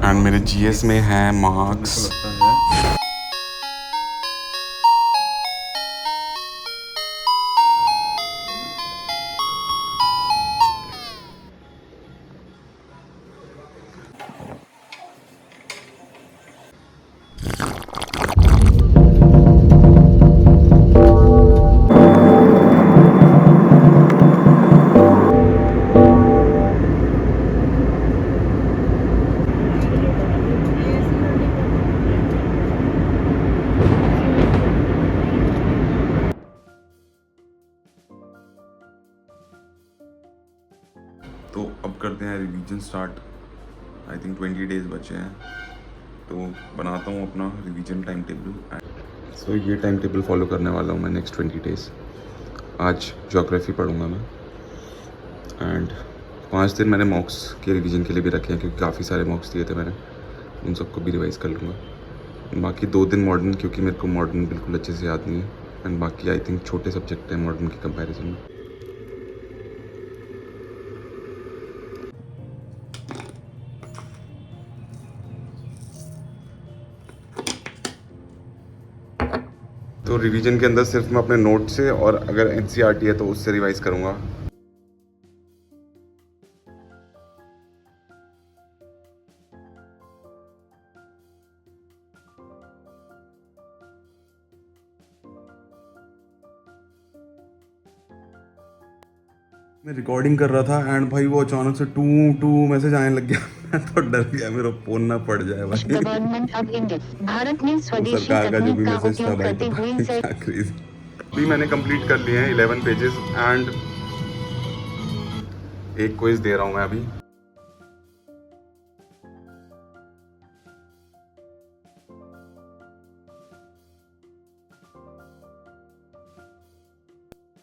And मेरे GS में है मार्क्स। तो अब करते हैं revision start. I think 20 days बचे हैं, तो बनाता हूँ अपना रिवीजन टाइम टेबल। सो ये टाइम टेबल फॉलो करने वाला हूँ मैं नेक्स्ट 20 डेज। आज ज्योग्राफी पढ़ूंगा मैं, एंड 5 दिन मैंने मॉक्स के रिवीजन के लिए भी रखे हैं, क्योंकि काफ़ी सारे मॉक्स दिए थे मैंने, उन सबको भी रिवाइज़ कर लूँगा। बाकी 2 दिन मॉडर्न, क्योंकि मेरे को मॉडर्न बिल्कुल अच्छे से याद नहीं है, एंड बाकी आई थिंक छोटे सब्जेक्ट हैं मॉडर्न के कंपैरिजन में। तो रिवीजन के अंदर सिर्फ मैं अपने नोट से, और अगर एनसीईआरटी है तो उससे रिवाइज़ करूँगा। मैं रिकॉर्डिंग कर रहा था एंड भाई वो अचानक से टू टू मैसेज आने लग गया। मैं तो डर गया मेरा फोन ना पड़ जाए भाई। गवर्नमेंट ऑफ इंडिया भारत में तो स्वदेशी सरकार का जो भी तकनीक का मैसेज था उपयोग भाई, करते पता हुए नहीं क्या क्रेज़ी। अभी मैंने कंप्लीट कर लिए हैं 11 पेजेस, एंड एक क्विज दे रहा हूँ मैं अभी।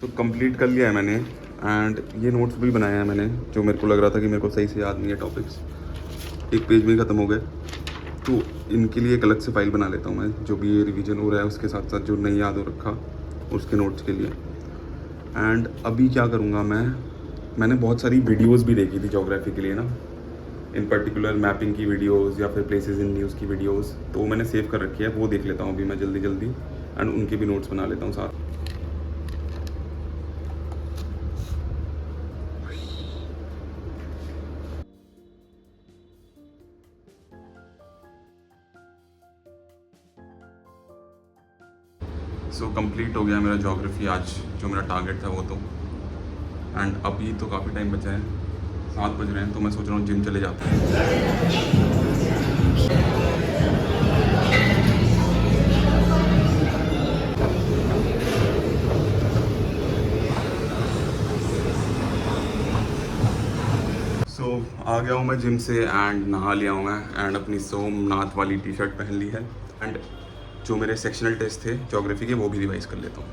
तो कंप्लीट कर लिया है मैंने, एंड ये नोट्स भी बनाए हैं मैंने, जो मेरे को लग रहा था कि मेरे को सही से याद नहीं है टॉपिक्स। एक पेज भी ख़त्म हो गए, तो इनके लिए एक अलग से फाइल बना लेता हूँ मैं, जो भी ये रिवीजन हो रहा है उसके साथ साथ जो नहीं याद हो रखा उसके नोट्स के लिए। एंड अभी क्या करूँगा मैंने बहुत सारी वीडियोस भी देखी थी ज्योग्राफी के लिए ना, इन पर्टिकुलर मैपिंग की वीडियोस या फिर प्लेसेस इन न्यूज़ की वीडियोस, तो वो मैंने सेव कर रखी है, वो देख लेता हूँ अभी मैं जल्दी जल्दी, एंड उनके भी नोट्स बना लेता हूँ साथ। सो कंप्लीट हो गया मेरा ज्योग्राफी आज, जो मेरा टारगेट था वो तो। एंड अभी तो काफ़ी टाइम बचा है, 7 बज रहे हैं, तो मैं सोच रहा हूँ जिम चले जाते हैं। सो आ गया हूँ मैं जिम से, एंड नहा लिया हूँ मैं, एंड अपनी सोमनाथ वाली टी शर्ट पहन ली है, एंड जो मेरे सेक्शनल टेस्ट थे ज्योग्राफी के वो भी रिवाइज कर लेता हूँ।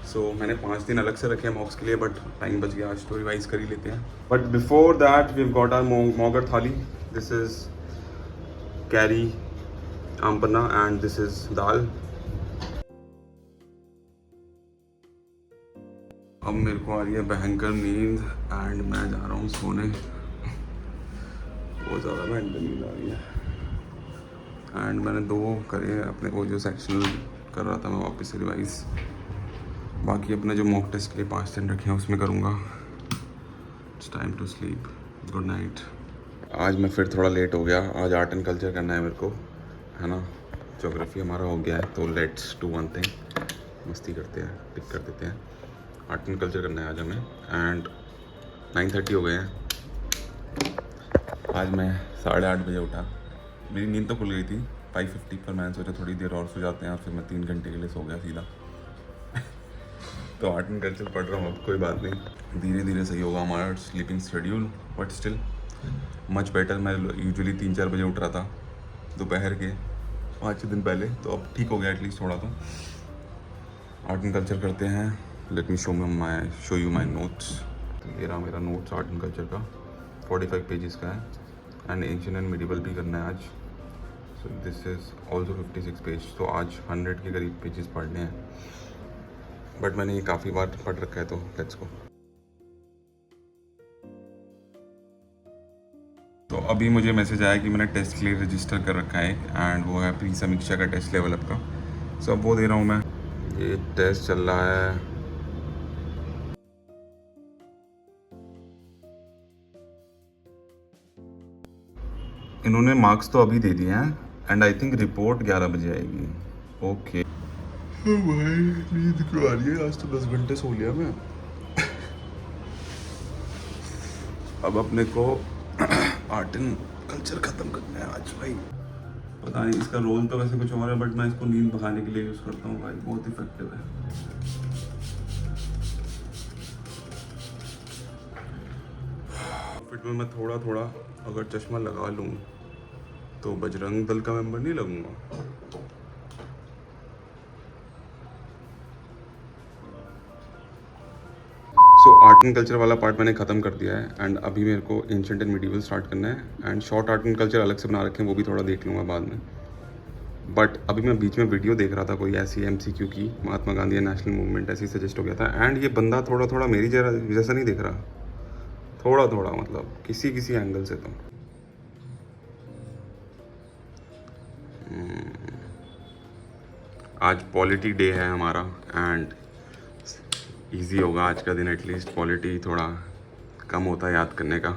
सो मैंने 5 दिन अलग से रखे हैं मॉक्स के लिए, बट टाइम बच गया आज, तो रिवाइज कर ही लेते हैं। But before that we got our मोगर thali. This is kairi aam panna, and this is dal. अब मेरे को आ रही है भयंकर नींद, एंड मैं जा रहा हूँ सोने। बहुत ज़्यादा भयंकर नींद आ रही है, एंड मैंने 2 करे अपने को, जो सेक्शनल कर रहा था मैं वापस से रिवाइज। बाकी अपने जो मॉक टेस्ट के लिए 5 दिन रखे हैं उसमें करूँगा। It's time to sleep, good night. आज मैं फिर थोड़ा लेट हो गया, आज आर्ट एंड कल्चर करना है मेरे को, है ना। ज्योग्राफी हमारा हो गया है, तो लेट्स डू वन थिंग, मस्ती करते हैं, टिक कर देते हैं। आर्ट एंड कल्चर करना है आज हमें, एंड 9:30 हो गए हैं। आज मैं 8:30 बजे उठा। मेरी नींद तो खुल गई थी 5:50 पर, मैंने सोचा थोड़ी देर और सो जाते हैं, और फिर मैं 3 घंटे के लिए सो गया सीधा। तो आर्ट एंड कल्चर पढ़ रहा हूँ अब, कोई बात नहीं, धीरे धीरे सही होगा हमारा sleeping schedule, but still much better. मैं यूजुअली 3-4 बजे उठ रहा था दोपहर के 5 दिन पहले, तो अब ठीक हो गया एटलीस्ट थोड़ा तो। आर्ट एंड कल्चर करते हैं। Let me show you my notes. ये रहा मेरा नोट्स आर्ट एंड कल्चर का, 45 पेजेस का है, एंड एंशिएंट एंड मिडिवल भी करना है आज। So this is also 56 page, तो आज 100 के करीब पेजेस पढ़ने हैं, बट मैंने ये काफ़ी बार पढ़ रखा है, तो लेट्स गो। तो अभी मुझे मैसेज आया कि मैंने टेस्ट के लिए रजिस्टर कर रखा है एंड वो है प्री समीक्षा का टेस्ट लेवल अप का। सो अब वो दे रहा हूँ मैं। ये टेस्ट चल रहा है। इन्होंने मार्क्स तो अभी दे दिए हैं एंड आई थिंक रिपोर्ट 11 बजे आएगी। ओके भाई नींद क्यों आ रही है, आज तो 10 घंटे सो लिया मैं। अब अपने को आर्ट एंड कल्चर खत्म करना है आज भाई। पता नहीं इसका रोल तो वैसे कुछ और है बट मैं इसको नींद भगाने के लिए यूज़ करता हूँ भाई, बहुत इफेक्टिव है। फिट में मैं थोड़ा थोड़ा अगर चश्मा लगा लूँ तो बजरंग दल का मेंबर नहीं लगूंगा। सो आर्ट एंड कल्चर वाला पार्ट मैंने ख़त्म कर दिया है एंड अभी मेरे को एंशिएंट एंड मिडीवल स्टार्ट करना है and short art and culture अलग से बना रखे हैं, वो भी थोड़ा देख लूँगा बाद में। बट अभी मैं बीच में वीडियो देख रहा था कोई ऐसी MCQ की, महात्मा गांधी नेशनल मूवमेंट ऐसी सजेस्ट हो गया था एंड ये बंदा थोड़ा थोड़ा मेरी जैसा नहीं दिख रहा, थोड़ा थोड़ा मतलब किसी किसी एंगल से। तो आज पॉलिटी डे है हमारा एंड इजी होगा आज का दिन, एटलीस्ट पॉलिटी थोड़ा कम होता है याद करने का।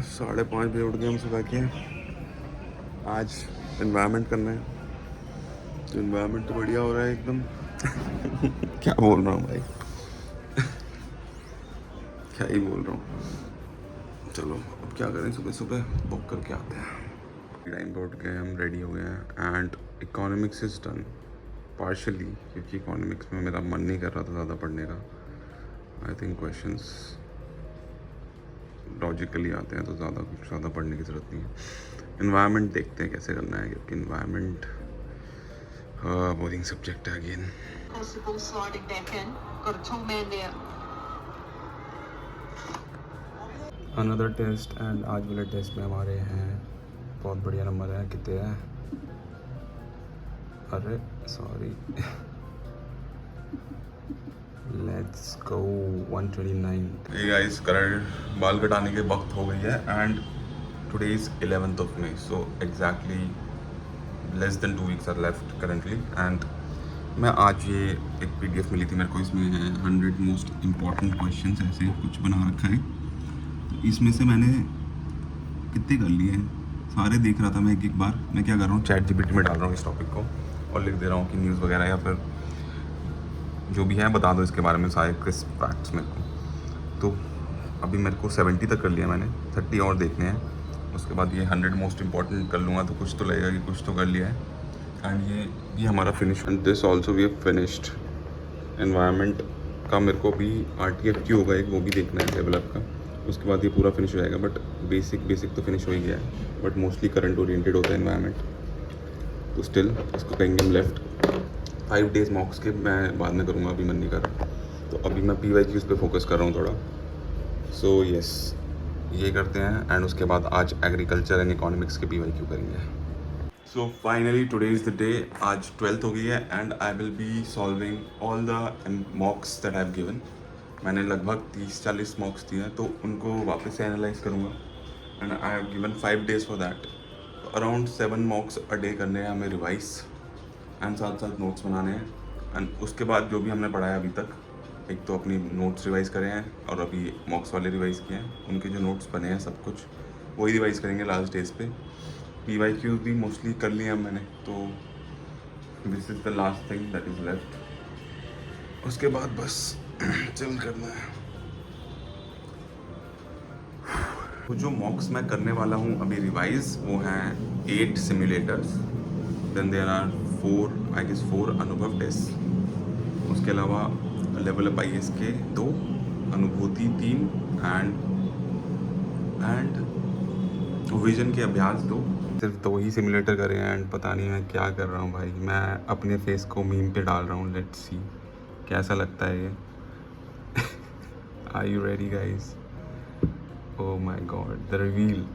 साढ़े 5 बजे उठ गए हम सुबह के। आज एनवायरनमेंट करना है तो एनवायरनमेंट तो बढ़िया हो रहा है एकदम। क्या बोल रहा हूँ भाई, क्या ही बोल रहा हूँ। चलो अब क्या करें, सुबह सुबह बुक करके आते हैं। टाइम पे उठ गए हम, रेडी हो गए हैं and economics is done partially, क्योंकि इकोनॉमिक्स में मेरा मन नहीं कर रहा था ज़्यादा पढ़ने का। आई थिंक क्वेश्चंस लॉजिकली आते हैं तो ज़्यादा पढ़ने की ज़रूरत नहीं है। इन्वायरमेंट देखते हैं कैसे करना है, क्योंकि इन्वायरमेंट बोरिंग सब्जेक्ट है अगेन। अनदर टेस्ट एंड आज वाले टेस्ट में हमारे हैं बहुत बढ़िया नंबर है। कितने हैं? अरे sorry, let's go 129। Hey guys, current बाल कटाने के वक्त हो गई है and today is 11th of May, so exactly less than 2 weeks are left currently. And मैं आज ये एक PDF मिली थी मेरे को, इसमें है 100 मोस्ट इम्पॉर्टेंट क्वेश्चंस, ऐसे कुछ बना रखा है। तो इसमें से मैंने कितने कर लिए हैं सारे देख रहा था मैं एक बार। मैं क्या कर रहा हूँ, ChatGPT में डाल रहा हूँ इस टॉपिक को और लिख दे रहा हूँ कि न्यूज़ वगैरह या फिर जो भी है बता दो इसके बारे में सारे क्रिस्प फैक्ट्स मेरे को। तो अभी मेरे को 70 तक कर लिया मैंने, 30 और देखने हैं। उसके बाद ये 100 मोस्ट इम्पॉर्टेंट कर लूँगा तो कुछ तो लगेगा कि कुछ तो कर लिया है। एंड ये भी हमारा finish, and this also we have finished. Environment का मेरे को भी RTFQ होगा एक, वो भी देखना है डेवलप का। उसके बाद ये पूरा फिनिश हो जाएगा, बट बेसिक तो फिनिश हो ही गया है, बट मोस्टली करंट ओरिएंटेड होता है एनवायरनमेंट। तो स्टिल इसको कहेंगे हम लेफ्ट। 5 days मॉक्स के मैं बाद में करूँगा, अभी मन नहीं कर रहा। तो अभी मैं PYQs पे फोकस कर रहा हूँ थोड़ा। सो यस, ये करते हैं एंड उसके बाद आज एग्रीकल्चर एंड इकोनॉमिक्स के PYQ करेंगे। So finally today is the day. आज 12th हो गई है and I will be solving all the मॉक्स that I have given. मैंने लगभग 30-40 मॉक्स दिए हैं, तो उनको वापस से एनालाइज करूँगा and I have given 5 days for that. Around 7 मॉक्स a day करने हैं हमें रिवाइज एंड साथ साथ नोट्स बनाने हैं। एंड उसके बाद जो भी हमने पढ़ा है अभी तक, एक तो अपनी नोट्स रिवाइज़ करे हैं और अभी मॉक्स वाले रिवाइज़ किए हैं, उनके जो नोट्स बने हैं सब कुछ वही रिवाइज़ करेंगे लास्ट डेज पे। PYQs भी मोस्टली कर लिए हैं मैंने, तो this is the last thing that is left. उसके बाद बस चिल करना है। तो जो मॉक्स मैं करने वाला हूँ अभी रिवाइज, वो हैं 8 simulators, then there are 4 I guess 4 अनुभव टेस्ट, उसके अलावा लेवल अप IAS के 2, अनुभूति 3 एंड विजन के अभ्यास 2। सिर्फ 2 ही सिमुलेटर करे हैं एंड पता नहीं मैं क्या कर रहा हूँ भाई। मैं अपने फेस को मीम पे डाल रहा हूँ, लेट्स सी कैसा लगता है ये। Are you ready guys? Oh my God, the reveal.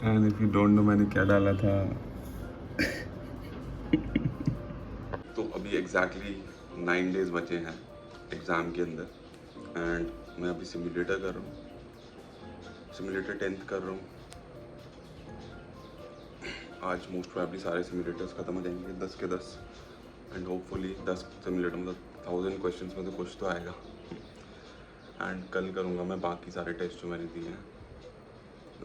And if you don't know मैंने क्या डाला था। तो अभी एग्जैक्टली 9 डेज बचे हैं एग्ज़ाम के अंदर एंड मैं अभी सिमुलेटर कर रहा हूँ, सिमुलेटर 10th कर रहा हूँ। आज मोस्ट प्रोबेबली सारे सिमुलेटर्स ख़त्म हो जाएंगे 10 के 10 एंड होपफुली 10 सिमुलेटर मतलब 1000 क्वेश्चंस में तो कुछ तो आएगा। एंड कल करूँगा मैं बाकी सारे टेस्ट जो मैंने दिए हैं।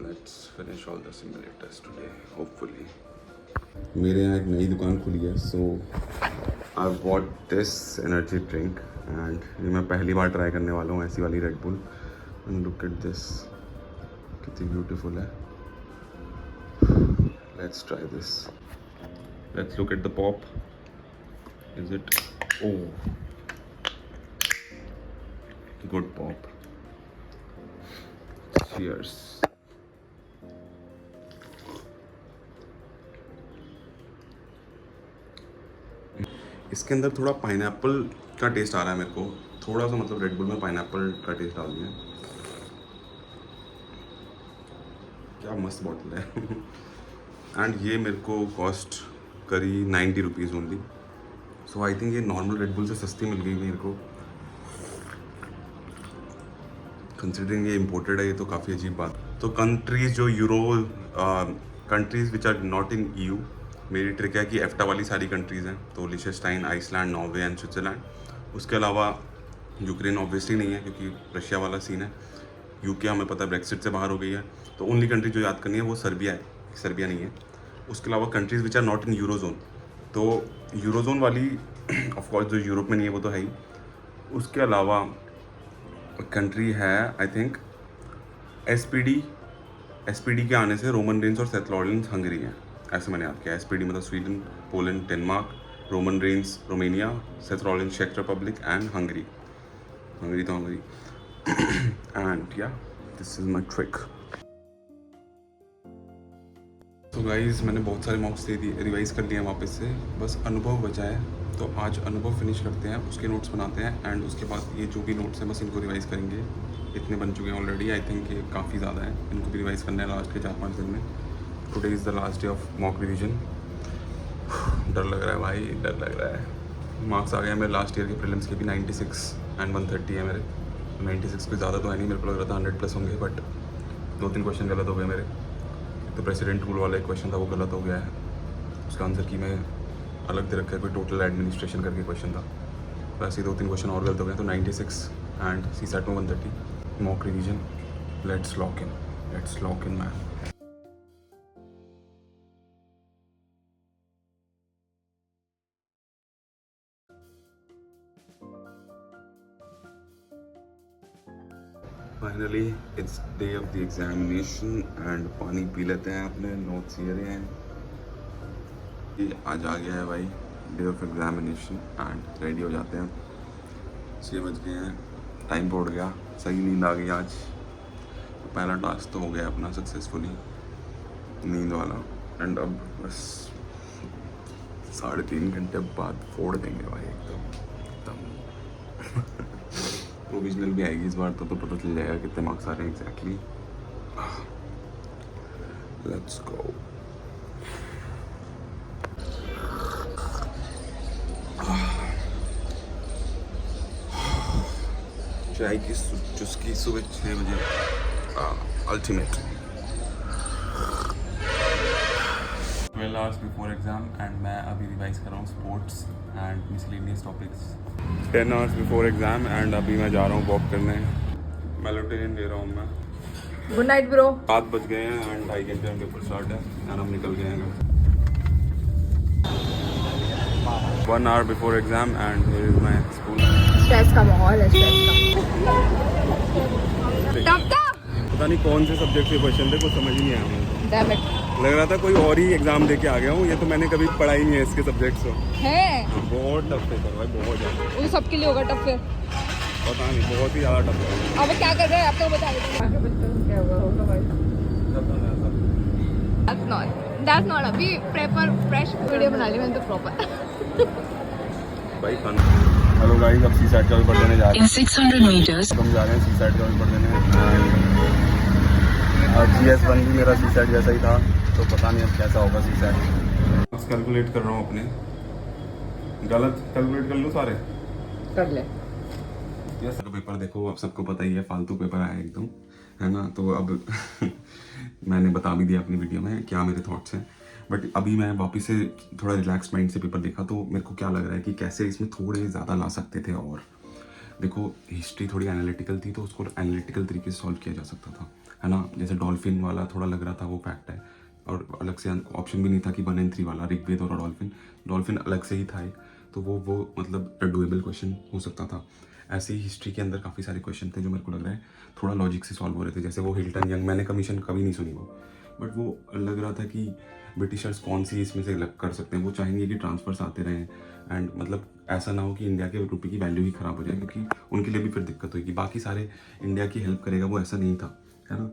Let's finish all the simulators today hopefully. मेरे यहाँ एक नई दुकान खुली है, so I want this energy drink and ये मैं पहली बार ट्राई करने वाला हूँ, ऐसी वाली red bull. And look at this, कितनी ब्यूटीफुल है। Let's try this, let's look at the pop. Is it? Oh, good pop. Cheers. इसके अंदर थोड़ा पाइनएप्पल का टेस्ट आ रहा है मेरे को, थोड़ा सा, मतलब रेड बुल में पाइनएप्पल का टेस्ट डाल दिया। क्या मस्त बॉटल है। एंड ये मेरे को कॉस्ट करी 90 rupees only. So I think ये नॉर्मल रेड बुल से सस्ती मिल गई मेरे को। कंसिडरिंग ये इम्पोर्टेड है, ये तो काफ़ी अजीब बात। तो कंट्रीज़ जो countries which are not in EU, मेरी ट्रिक है कि EFTA वाली सारी कंट्रीज़ हैं, तो Liechtenstein, Iceland, Norway and Switzerland. उसके अलावा यूक्रेन ऑब्वियसली नहीं है क्योंकि रशिया वाला सीन है। UK हमें पता है ब्रेक्सिट से बाहर हो गई है, तो ओनली कंट्री जो याद करनी है वो सर्बिया है, सर्बिया नहीं है। उसके अलावा countries which are not in eurozone, तो यूरोजोन वाली ऑफकोर्स जो यूरोप में नहीं है वो तो है ही। उसके अलावा कंट्री है आई थिंक SPD के आने से रोमन रेंस और सेथ लॉरेंस हंगरी हैं, ऐसे मैंने याद किया। SPD मतलब Sweden, Poland, Denmark, Roman Reigns Romania, Seth Lawrence चेक रिपब्लिक एंड हंगरी। हंगरी तो हंगरी। एंड या दिस इज माई ट्रिक। तो गाइज मैंने बहुत सारे मॉक्स दे दिए, रिवाइज कर लिए हैं वापस से, बस अनुभव बचा है। तो आज अनुभव फिनिश करते हैं, उसके नोट्स बनाते हैं एंड उसके बाद ये जो भी नोट्स हैं बस इनको रिवाइज करेंगे। इतने बन चुके हैं ऑलरेडी, आई थिंक ये काफ़ी ज़्यादा है, इनको भी रिवाइज करना है लास्ट के 4-5 दिन में। Today is the last day of mock revision. डर लग रहा है भाई, डर लग रहा है। मार्क्स आ गए हैं मेरे लास्ट ईयर के प्रीलिम्स के भी, 96 एंड 130 है मेरे। 96 कोई ज़्यादा तो है नहीं, मेरे को लग रहा था 100 प्लस होंगे, बट 2-3 क्वेश्चन गलत हो गए मेरे। तो प्रेसिडेंट रूल वाला एक क्वेश्चन था वो गलत हो गया है, उसका आंसर की मैं अलग दे रखा है, कोई टोटल एडमिनिस्ट्रेशन करके क्वेश्चन था। वैसे 2-3 क्वेश्चन और गलत हो गए, तो 96 एंड CSAT में 130। Mock revision, let's lock in man. Finally it's day of the examination and पानी पी लेते हैं अपने, नोट्स ये रहे हैं। ये आज आ गया है भाई day of examination and ready हो जाते हैं। 6 बज गए हैं, टाइम पे उठ गया, सही नींद आ गई आज। तो पहला टास्क तो हो गया अपना सक्सेसफुली, नींद वाला। एंड अब बस 3.5 घंटे बाद फोड़ देंगे भाई एकदम। प्रोविजनल भी आएगी इस बार, तो पता चल जाएगा कितने मार्क्स आ रहे हैं एग्जैक्टली। Let's go. चाय की चुस्की सुबह 6 बजे, ultimate. 12 hours before exam and मैं अभी रिवाइज कर रहा हूँ sports and miscellaneous topics. 10 hours before exam and अभी मैं जा रहा हूँ वॉक करने, मेलोटोनिन ले रहा हूँ मैं। Good night bro. 7 बज गए हैं एंड 2:30 घंटे में पेपर स्टार्ट है एंड हम निकल गए हैं घर। 1 hour before exam and here is my school. Stress का माहौल है, स्ट्रेस का। पता नहीं कौन से सब्जेक्ट के क्वेश्चन थे, कुछ समझ ही नहीं आया मुझे। Damn it. लग रहा था कोई और ही एग्जाम दे के आ गया हूँ, ये तो मैंने कभी पढ़ा ही नहीं है इसके सब्जेक्ट्स को। है बहुत टफ है भाई, बहुत ज़्यादा। वो सबके लिए होगा टफ फिर। पता नहीं, बहुत ही ज़्यादा टफ है। अब क्या कर रहे हैं आप तो बता दीजिए। क्या हुआ होगा भाई? That's not अभी प्रेपर फ्रेश वीडियो बना ली मैंने तो प्रॉपर। भाई फन। हेलो गाइस, अब सी सेट का पेपर देने जा रहे हैं। 600 meters. हम जा रहे हैं सी सेट का पेपर देने। और GS1 भी मेरा सी सेट जैसा ही था, तो पता नहीं अब कैसा होगा सी सेट। बस कैलकुलेट कर रहा हूँ अपने, गलत कैलकुलेट कर लूँ सारे। कर ले। यस, पेपर देखो, अब सबको पता ही है, फालतू पेपर आया एकदम, है ना। तो अब मैंने बता भी दिया अपनी वीडियो में क्या मेरे थॉट्स हैं। बट अभी मैं वापस से थोड़ा रिलैक्स माइंड से पेपर देखा, तो मेरे को क्या लग रहा है कि कैसे इसमें थोड़े ज़्यादा ला सकते थे। और देखो, हिस्ट्री थोड़ी एनालिटिकल थी, तो उसको एनालिटिकल तरीके से सॉल्व किया जा सकता था, है ना। जैसे डॉल्फिन वाला थोड़ा लग रहा था, वो फैक्ट है, और अलग से ऑप्शन भी नहीं था कि 1 and 3 वाला ऋग्वेद और डॉल्फिन अलग से ही था एक, तो वो मतलब डुएबल क्वेश्चन हो सकता था। ऐसे ही हिस्ट्री के अंदर काफ़ी सारे क्वेश्चन थे जो मेरे को लग रहा है थोड़ा लॉजिक से सॉल्व हो रहे थे। जैसे वो हिल्टन यंग, मैंने कमीशन कभी नहीं सुनी वो, बट वो लग रहा था कि ब्रिटिशर्स कौन सी इसमें से अलग कर सकते हैं। वो चाहेंगे कि ट्रांसफर्स आते रहें, एंड मतलब ऐसा ना हो कि इंडिया के रुपये की वैल्यू ही ख़राब हो जाए, क्योंकि उनके लिए भी फिर दिक्कत होगी। बाकी सारे इंडिया की हेल्प करेगा, वो ऐसा नहीं था, है ना।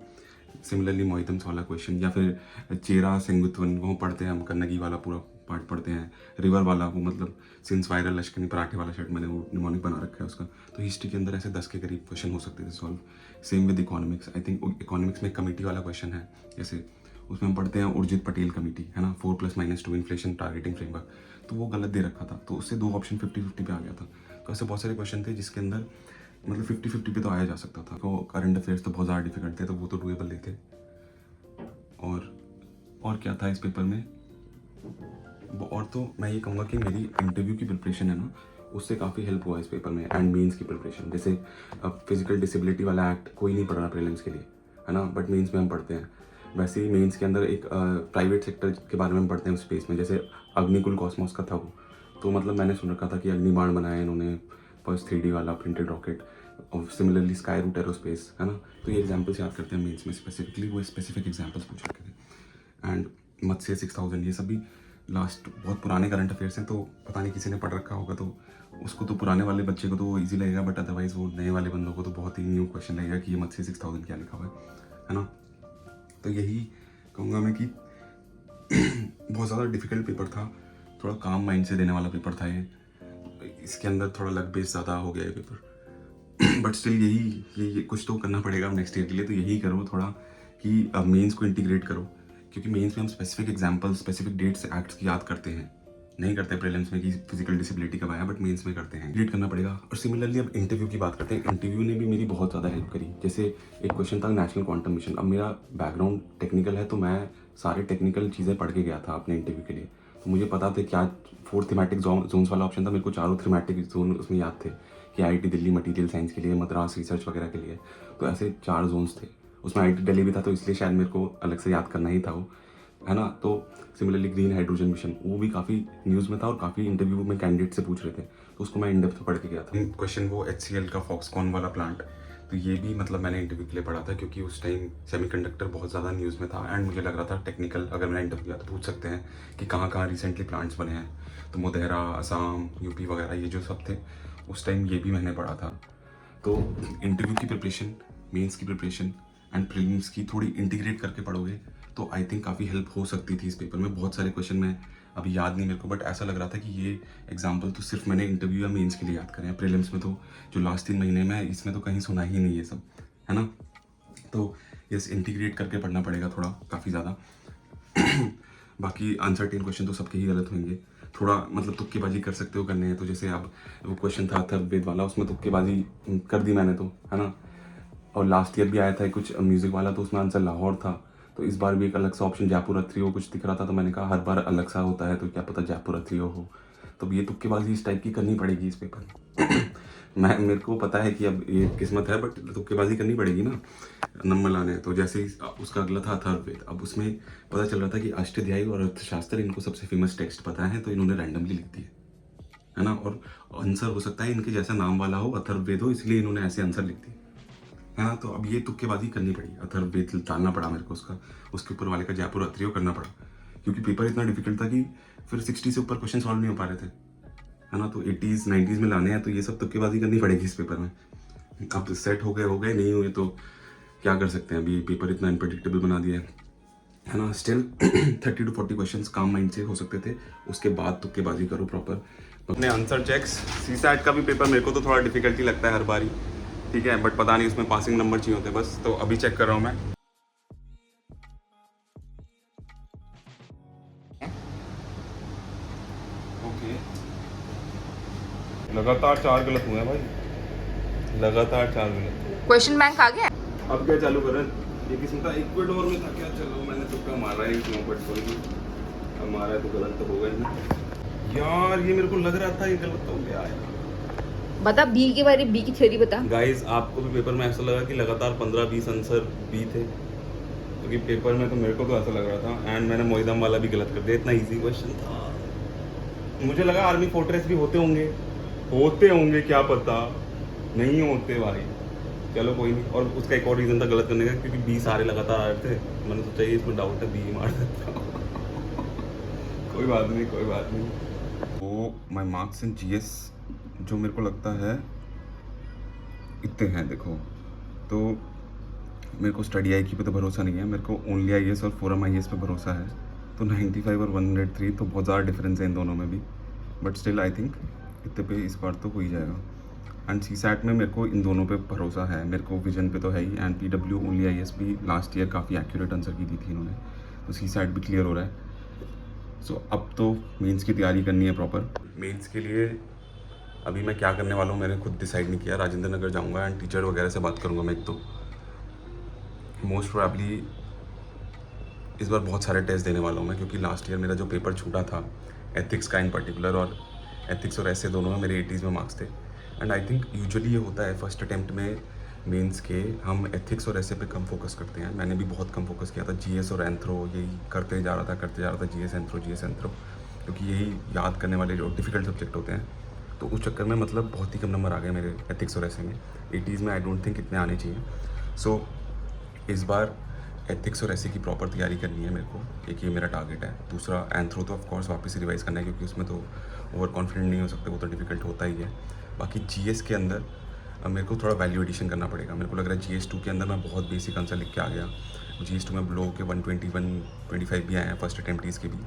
सिमिलरली मोहितम्स वाला क्वेश्चन, या फिर चेरा सेंगुतवन, वो पढ़ते हैं हम, कन्नगी वाला पूरा पार्ट पढ़ते हैं। रिवर वाला, वो मतलब सिंस वायरल लश्करी पराठे वाला शर्ट मैंने वो निमोनिक बना रखा है उसका। तो हिस्ट्री के अंदर ऐसे 10 के करीब क्वेश्चन हो सकते थे solve. Same with economics, I think economics में कमेटी वाला क्वेश्चन है, जैसे उसमें हम पढ़ते हैं उर्जित पटेल कमेटी, है ना, 4+-2 इन्फ्लेशन टारगेटिंग फ्रेमवर्क, तो वो गलत दे रखा था, तो उससे 2 ऑप्शन 50-50 पे आ गया था। तो ऐसे बहुत सारे क्वेश्चन थे जिसके अंदर मतलब 50-50 पे तो आया जा सकता था। तो करंट अफेयर्स तो बहुत ज़्यादा डिफिकल्ट थे, तो वो तो डुएबल नहीं थे। और क्या था इस पेपर में, और तो मैं ये कहूँगा कि मेरी इंटरव्यू की प्रिपरेशन है ना, उससे काफ़ी हेल्प हुआ इस पेपर में, एंड मेंस की प्रिपरेशन। जैसे अब फिजिकल डिसेबिलिटी वाला एक्ट कोई नहीं पढ़ रहा प्रीलिम्स के लिए, है ना, बट मेंस में हम पढ़ते हैं। वैसे ही मेंस के अंदर एक प्राइवेट सेक्टर के बारे में हम पढ़ते हैं स्पेस में, जैसे अग्निकुल कॉस्मोस का था वो, तो मतलब मैंने सुन रखा था कि अग्निबाण बनाया इन्होंने, फर्स्ट 3D वाला प्रिंटेड रॉकेट, और सिमिलरली स्काई रूट एरोस्पेस, है ना। तो ये एग्जाम्पल्स याद करते हैं मेंस में स्पेसिफिकली, वो स्पेसिफिक एग्जाम्पल्स पूछ रखे थे। एंड मत्स्य 6000, ये सभी लास्ट बहुत पुराने करंट अफेयर्स हैं, तो पता नहीं किसी ने पढ़ रखा होगा तो उसको तो, पुराने वाले बच्चे को तो वो ईजी लगेगा, बट अदरवाइज वो नए वाले बंदों को तो बहुत ही न्यू क्वेश्चन लगेगा कि ये मत्स्य 6000 क्या लिखा हुआ है ना। तो यही कहूँगा मैं कि बहुत ज़्यादा डिफिकल्ट पेपर था, थोड़ा काम माइंड से देने वाला पेपर था ये। इसके अंदर थोड़ा लक बेस ज़्यादा हो गया है पेपर, बट स्टिल यही कुछ तो करना पड़ेगा नेक्स्ट ईयर के लिए। तो यही करो थोड़ा कि मेंस को इंटीग्रेट करो, क्योंकि मेंस में हम specific examples, specific dates, acts की याद करते हैं, नहीं करते प्रीलिम्स में कि फिजिकल डिसेबिलिटी कब आया, बट मेंस में करते हैं, रीड करना पड़ेगा। और सिमिलरली अब इंटरव्यू की बात करते हैं, इंटरव्यू ने भी मेरी बहुत ज़्यादा हेल्प करी। जैसे एक क्वेश्चन था नेशनल क्वांटम मिशन, अब मेरा बैकग्राउंड टेक्निकल है, तो मैं सारे टेक्निकल चीज़ें पढ़ के गया था अपने इंटरव्यू के लिए, तो मुझे पता था क्या 4 थीमेटिक जोन्स वाला ऑप्शन था, मेरे को 4 थीमेटिक जोन उसमें याद थे कि IIT दिल्ली मटीरियल साइंस के लिए, मद्रास रिसर्च वगैरह के लिए, तो ऐसे 4 जोन्स थे। उसमें IIT दिल्ली भी था, तो इसलिए शायद मेरे को अलग से याद करना ही था वो, है ना। तो सिमिलरली ग्रीन हाइड्रोजन मिशन, वो भी काफ़ी न्यूज़ में था और काफ़ी इंटरव्यू में कैंडिडेट से पूछ रहे थे, तो उसको मैं इन डेप्थ पढ़ के गया था। क्वेश्चन वो HCL का फॉक्सकॉन वाला प्लांट, तो ये भी मतलब मैंने इंटरव्यू के लिए पढ़ा था, क्योंकि उस टाइम सेमीकंडक्टर बहुत ज़्यादा न्यूज़ में था, एंड मुझे लग रहा था टेक्निकल अगर मेरा इंटरव्यू किया तो पूछ सकते हैं कि कहाँ कहाँ रिसेंटली प्लांट्स बने हैं। तो मोदेरा, असम, UP वगैरह ये जो सब थे उस टाइम, ये भी मैंने पढ़ा था। तो इंटरव्यू की प्रिपरेशन, मेंस की प्रिपरेशन एंड प्रीलिम्स की थोड़ी इंटीग्रेट करके पढ़ोगे तो आई थिंक काफ़ी हेल्प हो सकती थी इस पेपर में। बहुत सारे क्वेश्चन में अभी याद नहीं मेरे को, बट ऐसा लग रहा था कि ये एग्जाम्पल तो सिर्फ मैंने इंटरव्यू या मेंस के लिए याद करे हैं। प्रीलिम्स में तो जो लास्ट 3 महीने में, इसमें तो कहीं सुना ही नहीं है सब, है ना। तो यस, इंटीग्रेट करके पढ़ना पड़ेगा थोड़ा, काफ़ी ज़्यादा। बाकी अनसर्टेन क्वेश्चन तो सबके ही गलत होंगे, थोड़ा मतलब तुक्केबाजी कर सकते हो, करने हैं तो। जैसे अब वो क्वेश्चन था अथर्ववेद वाला, उसमें तुक्केबाजी कर दी मैंने तो, है ना। और लास्ट ईयर भी आया था कुछ म्यूज़िक वाला, तो उसमें आंसर लाहौर था। तो इस बार भी एक अलग सा ऑप्शन जयपुर अथरियो कुछ दिख रहा था, तो मैंने कहा हर बार अलग सा होता है, तो क्या पता जयपुर अथरियो हो। तो ये तुक्केबाजी इस टाइप की करनी पड़ेगी इस पेपर मेरे को पता है कि अब ये किस्मत है, बट तुक्केबाजी करनी पड़ेगी ना नंबर लाने। तो जैसे ही उसका अगला था अथर्ववेद, अब उसमें पता चल रहा था कि अष्टाध्यायी और अर्थशास्त्र, इनको सबसे फेमस टेक्स्ट पता है, तो इन्होंने रैंडमली लिख दिया। है ना, और आंसर हो सकता है इनके जैसा नाम वाला हो, अथर्ववेद हो, इसलिए इन्होंने ऐसे आंसर लिख दिए, है ना। तो अब ये तुक्केबाजी करनी पड़ी, अथर्ववेद टालना पड़ा मेरे को, उसके ऊपर वाले का जयपुर अत्रियो करना पड़ा, क्योंकि पेपर इतना डिफिकल्ट था कि फिर 60 से ऊपर क्वेश्चन सॉल्व नहीं हो पा रहे थे, है ना। तो 80s 90s में लाने हैं, तो ये सब तुक्केबाजी करनी पड़ेगी इस पेपर में। अब सेट हो गए नहीं हुए तो क्या कर सकते हैं, अभी पेपर इतना अनप्रडिक्टेबल बना दिया है ना। स्टिल 30 to 40 क्वेश्चंस काम माइंड से हो सकते थे, उसके बाद तुक्केबाजी करो प्रॉपर। अपने आंसर चेक्स, सीसैट का भी पेपर मेरे को तो थोड़ा डिफिकल्टी लगता है हर बारी, ठीक है, बट पता नहीं उसमें पासिंग नंबर चाहिए होते बस। तो अभी चेक कर रहा हूँ मैं। ओके, लगातार 4 गलत हुए हैं भाई, लगातार 4 गलत। क्वेश्चन बैंक आ गया। अब क्या चालू करें, ये किस्म का इक्वेडोर में था क्या, चलो मैंने तुक्का मारा है इसमें, बट कोई नहीं, अब मारा है तो गलत तो होगा ही ना यार। ये मेरे को लग रहा था ये गलत हो गया यार। बता बी के बारे, बी की थ्योरी बता। गाइस आपको भी पेपर में ऐसा लगा कि लगातार 15-20 आंसर बी थे, क्योंकि पेपर में तो मेरे को तो ऐसा लग रहा था, एंड मैंने मोइदम वाला भी गलत कर दिया, इतना इजी क्वेश्चन था। मुझे लगा आर्मी फोर्ट्रेस भी होते होंगे क्या पता, नहीं होते भाई, चलो कोई नहीं। और उसका एक और रीज़न था गलत करने का, क्योंकि बी सारे लगातार आ रहे थे, मैंने सोचा ये इसमें डाउट है, बी मार देता हूँ। कोई बात नहीं। वो माय मार्क्स इन जीएस जो मेरे को लगता है इतने हैं, देखो तो मेरे को स्टडी आईक्यू पे तो भरोसा नहीं है, मेरे को ओनली आईएएस और फोरम आईएएस पे भरोसा है। तो 95 और 103 तो बहुत ज़्यादा डिफरेंस है इन दोनों में भी, बट स्टिल आई थिंक इतने पे इस बार तो हो ही जाएगा। एंड सीसैट में मेरे को इन दोनों पे भरोसा है, मेरे को विजन पे तो है ही, एंड पीडब्ल्यू ओनली आईएएस भी लास्ट ईयर काफ़ी एक्यूरेट आंसर की दी थी इन्होंने, तो सीसैट भी क्लियर हो रहा है। सो अब तो मेंस की तैयारी करनी है प्रॉपर। मेंस के लिए अभी मैं क्या करने वाला हूँ मैंने खुद डिसाइड नहीं किया। राजेंद्र नगर जाऊँगा एंड टीचर वगैरह से बात करूँगा मैं। एक तो मोस्ट प्रोबेबली इस बार बहुत सारे टेस्ट देने वाला हूँ मैं, क्योंकि लास्ट ईयर मेरा जो पेपर छूटा था एथिक्स का इन पर्टिकुलर, और एथिक्स और ऐसे दोनों में मेरे 80s में मार्क्स थे। एंड आई थिंक यूजुअली ये होता है फर्स्ट अटेम्प्ट में मेंस के, हम एथिक्स और ऐसे पे कम फोकस करते हैं। मैंने भी बहुत कम फोकस किया था, जीएस और एंथ्रो यही करते जा रहा था, जीएस एंथ्रो, क्योंकि यही याद करने वाले जो डिफ़िकल्ट सब्जेक्ट होते हैं। तो उस चक्कर में मतलब बहुत ही कम नंबर आ गए मेरे एथिक्स और ऐसे में, 80s में आई डोंट थिंक इतने आने चाहिए। सो इस बार एथिक्स और ऐसे की प्रॉपर तैयारी करनी है मेरे को, एक ये मेरा टारगेट है। दूसरा एंथ्रो तो ऑफ कोर्स वापस रिवाइज़ करना है, क्योंकि उसमें तो ओवर कॉन्फिडेंट नहीं हो सकते, वो तो डिफ़िकल्ट होता ही है। बाकी जीएस के अंदर अब मेरे को थोड़ा वैल्यू एडिशन करना पड़ेगा। मेरे को लग रहा है जीएस 2 के अंदर मैं बहुत बेसिक आंसर लिख के आ गया। जीएस 2 में लोगों के 120 125 भी आए हैं फर्स्ट अटेम्प्ट के भी,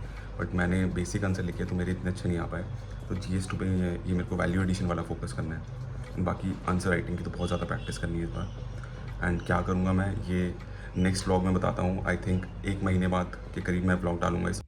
बट मैंने बेसिक आंसर लिखे तो मेरे इतने अच्छे नहीं आ पाए। तो जीएस 2 पे ये मेरे को वैल्यू एडिशन वाला फोकस करना है। बाकी आंसर राइटिंग की तो बहुत ज़्यादा प्रैक्टिस करनी है इस बार। एंड क्या करूँगा मैं, ये नेक्स्ट व्लॉग में बताता हूँ। आई थिंक 1 महीने बाद के करीब मैं व्लॉग डालूँगा इस